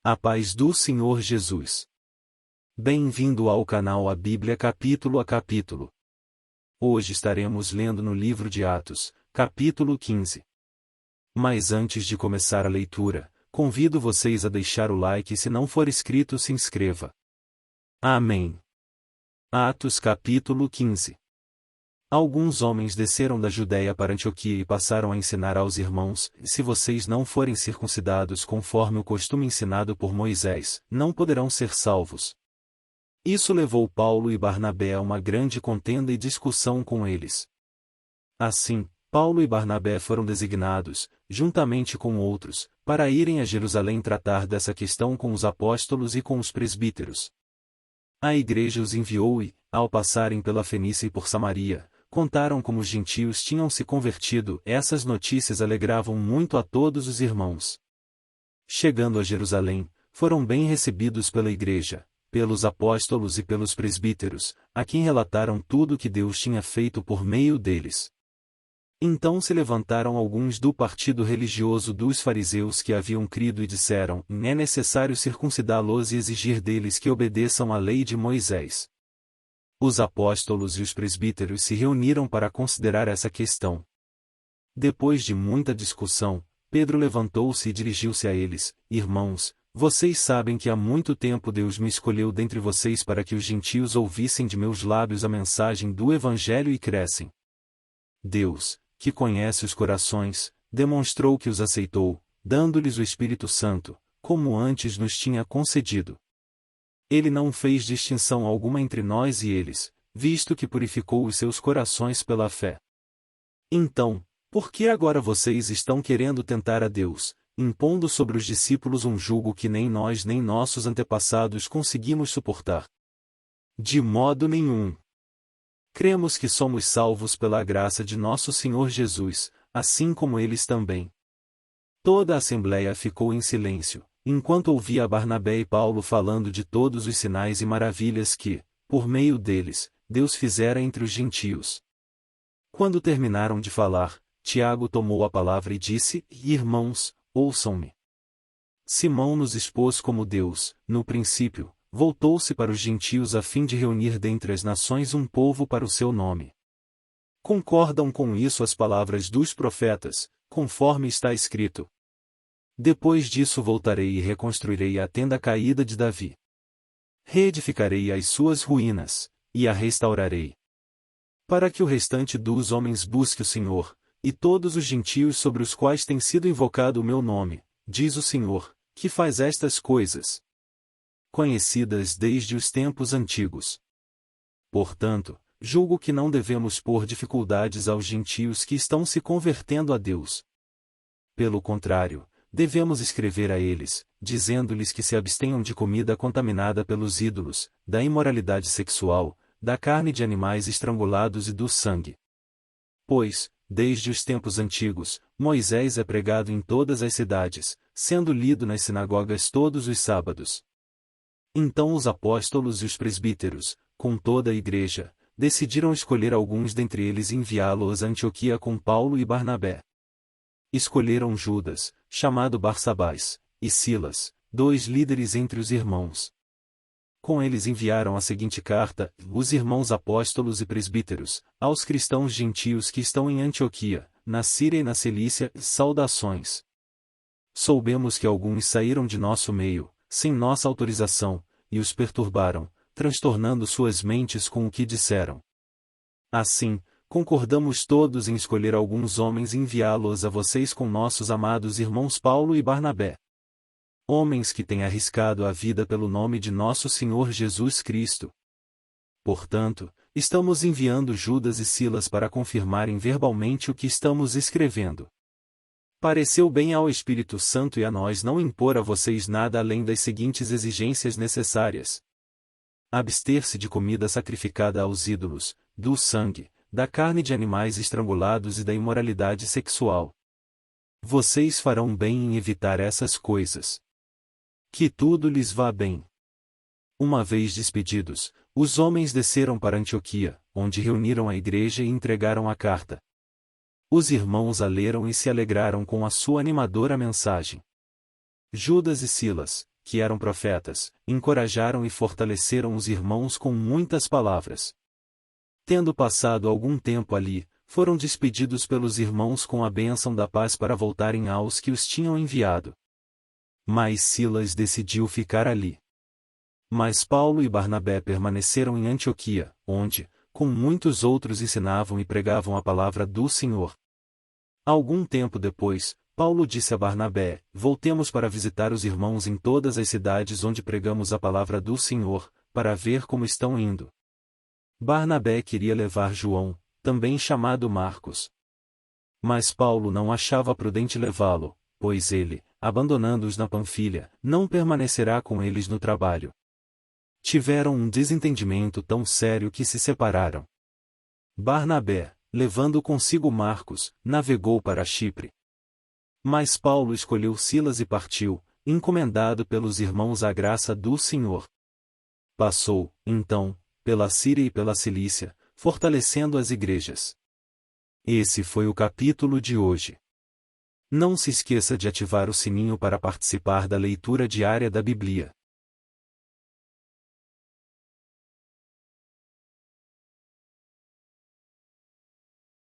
A paz do Senhor Jesus. Bem-vindo ao canal A Bíblia capítulo a capítulo. Hoje estaremos lendo no livro de Atos, capítulo 15. Mas antes de começar a leitura, convido vocês a deixar o like e se não for inscrito se inscreva. Amém. Atos capítulo 15. Alguns homens desceram da Judéia para Antioquia e passaram a ensinar aos irmãos: se vocês não forem circuncidados conforme o costume ensinado por Moisés, não poderão ser salvos. Isso levou Paulo e Barnabé a uma grande contenda e discussão com eles. Assim, Paulo e Barnabé foram designados, juntamente com outros, para irem a Jerusalém tratar dessa questão com os apóstolos e com os presbíteros. A igreja os enviou e, ao passarem pela Fenícia e por Samaria, contaram como os gentios tinham se convertido. Essas notícias alegravam muito a todos os irmãos. Chegando a Jerusalém, foram bem recebidos pela igreja, pelos apóstolos e pelos presbíteros, a quem relataram tudo o que Deus tinha feito por meio deles. Então se levantaram alguns do partido religioso dos fariseus que haviam crido e disseram: é necessário circuncidá-los e exigir deles que obedeçam à lei de Moisés. Os apóstolos e os presbíteros se reuniram para considerar essa questão. Depois de muita discussão, Pedro levantou-se e dirigiu-se a eles: irmãos, vocês sabem que há muito tempo Deus me escolheu dentre vocês para que os gentios ouvissem de meus lábios a mensagem do Evangelho e crescem. Deus, que conhece os corações, demonstrou que os aceitou, dando-lhes o Espírito Santo, como antes nos tinha concedido. Ele não fez distinção alguma entre nós e eles, visto que purificou os seus corações pela fé. Então, por que agora vocês estão querendo tentar a Deus, impondo sobre os discípulos um jugo que nem nós nem nossos antepassados conseguimos suportar? De modo nenhum. Cremos que somos salvos pela graça de nosso Senhor Jesus, assim como eles também. Toda a assembleia ficou em silêncio, enquanto ouvia Barnabé e Paulo falando de todos os sinais e maravilhas que, por meio deles, Deus fizera entre os gentios. Quando terminaram de falar, Tiago tomou a palavra e disse: irmãos, ouçam-me. Simão nos expôs como Deus, no princípio, voltou-se para os gentios a fim de reunir dentre as nações um povo para o seu nome. Concordam com isso as palavras dos profetas, conforme está escrito: depois disso voltarei e reconstruirei a tenda caída de Davi. Reedificarei as suas ruínas, e a restaurarei. Para que o restante dos homens busque o Senhor, e todos os gentios sobre os quais tem sido invocado o meu nome, diz o Senhor, que faz estas coisas, conhecidas desde os tempos antigos. Portanto, julgo que não devemos pôr dificuldades aos gentios que estão se convertendo a Deus. Pelo contrário, devemos escrever a eles, dizendo-lhes que se abstenham de comida contaminada pelos ídolos, da imoralidade sexual, da carne de animais estrangulados e do sangue. Pois, desde os tempos antigos, Moisés é pregado em todas as cidades, sendo lido nas sinagogas todos os sábados. Então os apóstolos e os presbíteros, com toda a igreja, decidiram escolher alguns dentre eles e enviá-los a Antioquia com Paulo e Barnabé. Escolheram Judas, chamado Barsabás, e Silas, 2 líderes entre os irmãos. Com eles enviaram a seguinte carta: os irmãos apóstolos e presbíteros, aos cristãos gentios que estão em Antioquia, na Síria e na Cilícia, saudações. Soubemos que alguns saíram de nosso meio, sem nossa autorização, e os perturbaram, transtornando suas mentes com o que disseram. Assim, concordamos todos em escolher alguns homens e enviá-los a vocês com nossos amados irmãos Paulo e Barnabé. Homens que têm arriscado a vida pelo nome de nosso Senhor Jesus Cristo. Portanto, estamos enviando Judas e Silas para confirmarem verbalmente o que estamos escrevendo. Pareceu bem ao Espírito Santo e a nós não impor a vocês nada além das seguintes exigências necessárias: abster-se de comida sacrificada aos ídolos, do sangue, da carne de animais estrangulados e da imoralidade sexual. Vocês farão bem em evitar essas coisas. Que tudo lhes vá bem. Uma vez despedidos, os homens desceram para Antioquia, onde reuniram a igreja e entregaram a carta. Os irmãos a leram e se alegraram com a sua animadora mensagem. Judas e Silas, que eram profetas, encorajaram e fortaleceram os irmãos com muitas palavras. Tendo passado algum tempo ali, foram despedidos pelos irmãos com a bênção da paz para voltarem aos que os tinham enviado. Mas Silas decidiu ficar ali. Mas Paulo e Barnabé permaneceram em Antioquia, onde, com muitos outros, ensinavam e pregavam a palavra do Senhor. Algum tempo depois, Paulo disse a Barnabé: voltemos para visitar os irmãos em todas as cidades onde pregamos a palavra do Senhor, para ver como estão indo. Barnabé queria levar João, também chamado Marcos. Mas Paulo não achava prudente levá-lo, pois ele, abandonando-os na Panfilha, não permanecerá com eles no trabalho. Tiveram um desentendimento tão sério que se separaram. Barnabé, levando consigo Marcos, navegou para Chipre. Mas Paulo escolheu Silas e partiu, encomendado pelos irmãos à graça do Senhor. Passou, então, pela Síria e pela Cilícia, fortalecendo as igrejas. Esse foi o capítulo de hoje. Não se esqueça de ativar o sininho para participar da leitura diária da Bíblia.